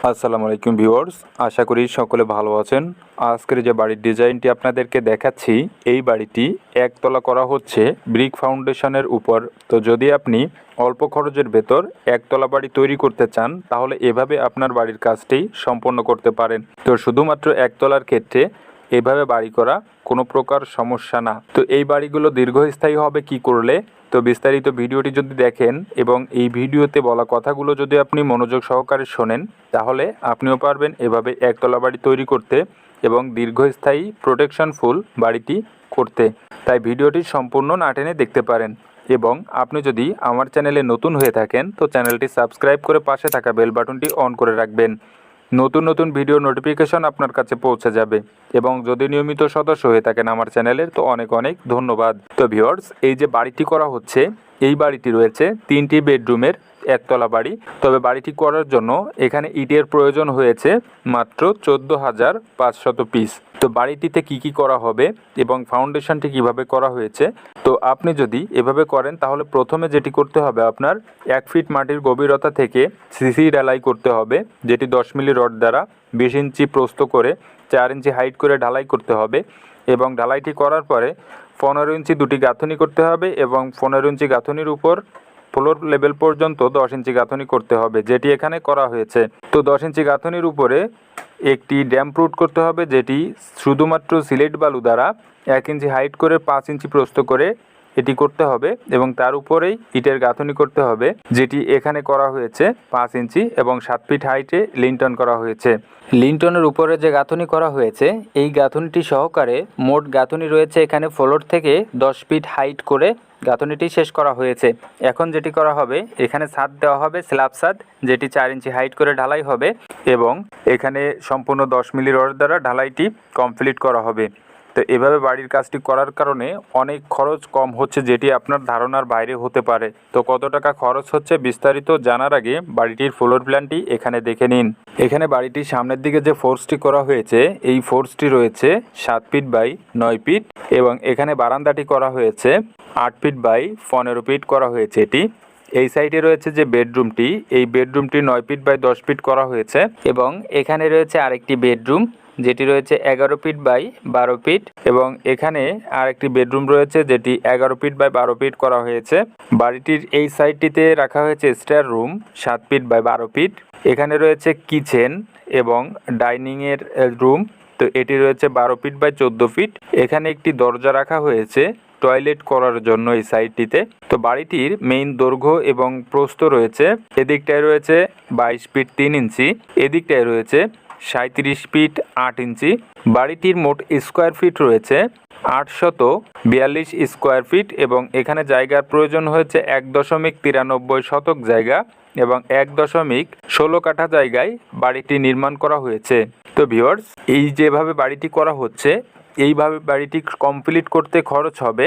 আসসালামু আলাইকুম ভিউয়ার্স, আশা করি সকলে ভালো আছেন। আজকের যে বাড়ির ডিজাইনটি আপনাদেরকে দেখাচ্ছি, এই বাড়িটি একতলা করা হচ্ছে ব্রিক ফাউন্ডেশনের উপর। তো যদি আপনি অল্প খরচের ভেতর একতলা বাড়ি তৈরি করতে চান, তাহলে এভাবে আপনার বাড়ির কাজটি সম্পন্ন করতে পারেন। তো শুধুমাত্র একতলার ক্ষেত্রে এভাবে বাড়ি করা কোনো প্রকার সমস্যা না। তো এই বাড়িগুলো দীর্ঘস্থায়ী হবে কি করলে? তো বিস্তারিত ভিডিওটি যদি দেখেন এবং এই ভিডিওতে বলা কথাগুলো যদি আপনি মনোযোগ সহকারে শোনেন, তাহলে আপনিও পারবেন এভাবে একতলা বাড়ি তৈরি করতে এবং দীর্ঘস্থায়ী প্রোটেকশন ফুল বাড়িটি করতে। তাই ভিডিওটি সম্পূর্ণ না টেনে দেখতে পারেন। এবং আপনি যদি আমার চ্যানেলে নতুন হয়ে থাকেন, তো চ্যানেলটি সাবস্ক্রাইব করে পাশে থাকা বেল বাটনটি অন করে রাখবেন। নতুন নতুন ভিডিও নোটিফিকেশন আপনার কাছে পৌঁছে যাবে। এবং যদি নিয়মিত সদস্য হয়ে থাকেন আমার চ্যানেলের, তো অনেক অনেক ধন্যবাদ। তো ভিউয়ার্স, এই যে বাড়িটি করা হচ্ছে, এই বাড়িটি রয়েছে 3টি বেডরুমের একতলা বাড়ি। তবে বাড়িটি করার জন্য এখানে ইটের প্রয়োজন হয়েছে মাত্র 14,500 পিস। তো বাড়িটিতে কি করা হবে এবং ফাউন্ডেশনটি কিভাবে করা হয়েছে, তো আপনি যদি এভাবে করেন, তাহলে প্রথমে যেটি করতে হবে, আপনার 1 ফিট মাটির গভীরতা থেকে সিসি ঢালাই করতে হবে, যেটি 10 মিলি রড দ্বারা 20 ইঞ্চি প্রস্থ করে 4 ইঞ্চি হাইট করে ঢালাই করতে হবে। এবং ঢালাইটি করার পরে 15 ইঞ্চি দুটি গাঁথনি করতে হবে এবং 15 ইঞ্চি গাঁথনির উপর ফ্লোর লেভেল পর্যন্ত 10 ইঞ্চি গাঁথনি করতে হবে, যেটি এখানে করা হয়েছে। তো 10 ইঞ্চি গাঁথনির উপরে একটি ড্যাম্প রুট করতে হবে, যেটি শুধুমাত্র সিলেট বালু দ্বারা 1 ইঞ্চি হাইট করে 5 ইঞ্চি প্রস্থ করে এটি করতে হবে এবং তার উপরেই ইটের গাঁথনি করতে হবে, যেটি এখানে করা হয়েছে 5 ইঞ্চি এবং 7 ফিট হাইটে লিন্টন করা হয়েছে। লিন্টনের উপরে যে গাঁথনি করা হয়েছে, এই গাঁথনিটি সহকারে মোট গাঁথনি রয়েছে এখানে ফ্লোর থেকে 10 ফিট হাইট করে গাঁথনিটি শেষ করা হয়েছে। এখন যেটি করা হবে, এখানে ছাদ দেওয়া হবে, স্ল্যাব ছাদ, যেটি 4 ইঞ্চি হাইট করে ঢালাই হবে এবং এখানে সম্পূর্ণ 10 মিলি রড দ্বারা ঢালাইটি কমপ্লিট করা হবে। তো এভাবে বাড়ির কাজটি করার কারণে অনেক খরচ কম হচ্ছে, যেটি আপনার ধারণার বাইরে হতে পারে। তো কত টাকা খরচ হচ্ছে বিস্তারিত জানার আগে বাড়িটির ফ্লোর প্ল্যানটি এখানে দেখে নিন। এখানে বাড়িটির সামনের দিকে যে ফোর্সটি করা হয়েছে, এই ফোর্সটি রয়েছে 7 ফিট বাই 9 ফিট এবং এখানে বারান্দাটি করা হয়েছে 8 ফিট বাই 15 ফিট করা হয়েছে। এটি এই সাইডে রয়েছে যে বেডরুমটি, এই বেডরুমটি 9 ফিট বাই 10 ফিট করা হয়েছে এবং এখানে রয়েছে আরেকটি বেডরুম, যেটি রয়েছে 11 ফিট বাই 12 ফিট এবং এখানে আরেকটি বেডরুম রয়েছে, যেটি 11 ফিট বাই 12 ফিট করা হয়েছে। বাড়িটির এই সাইডটিতে রাখা হয়েছে store room 7 feet by 12 feet. এখানে রয়েছে কিচেন এবং ডাইনিংয়ের রুম, তো এটি রয়েছে 12 ফিট বাই 14 ফিট। এখানে একটি দরজা রাখা হয়েছে টয়লেট করার জন্য এই সাইডটিতে। তো বাড়িটির মেইন দৈর্ঘ্য এবং প্রস্থ রয়েছে, এদিকটায় রয়েছে 22 ফিট 3 ইঞ্চি, এদিকটায় রয়েছে 37 ফিট 8 ইঞ্চি। বাড়িটির মোট স্কোয়ার ফিট রয়েছে 842 স্কোয়ার ফিট এবং এখানে জায়গার প্রয়োজন হয়েছে 1.93 শতক জায়গা এবং 1.16 কাঠা জায়গায় বাড়িটি নির্মাণ করা হয়েছে। তো ভিউয়ার্স, এই যেভাবে বাড়িটি করা হচ্ছে, এইভাবে বাড়িটি কমপ্লিট করতে খরচ হবে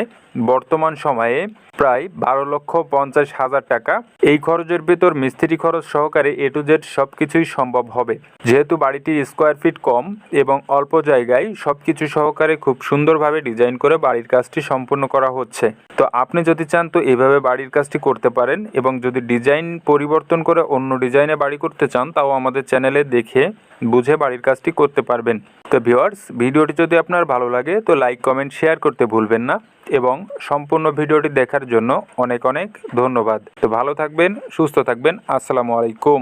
বর্তমান সময়ে প্রায় 12,50,000 টাকা। এই খরচের ভেতর মিস্ত্রি খরচ সহকারে A to Z সব কিছুই সম্ভব হবে, যেহেতু বাড়িটির স্কোয়ার ফিট কম এবং অল্প জায়গায় সব কিছু সহকারে খুব সুন্দরভাবে ডিজাইন করে বাড়ির কাজটি সম্পূর্ণ করা হচ্ছে। তো আপনি যদি চান, তো এভাবে বাড়ির কাজটি করতে পারেন এবং যদি ডিজাইন পরিবর্তন করে অন্য ডিজাইনে বাড়ি করতে চান, তাও আমাদের চ্যানেলে দেখে বুঝে বাড়ির কাজটি করতে পারবেন। তো ভিউয়ার্স, ভিডিওটি যদি আপনার ভালো লাগে, তো লাইক কমেন্ট শেয়ার করতে ভুলবেন না এবং সম্পূর্ণ ভিডিওটি দেখার জন্য অনেক অনেক ধন্যবাদ। তো ভালো থাকবেন, সুস্থ থাকবেন। আসসালামু আলাইকুম।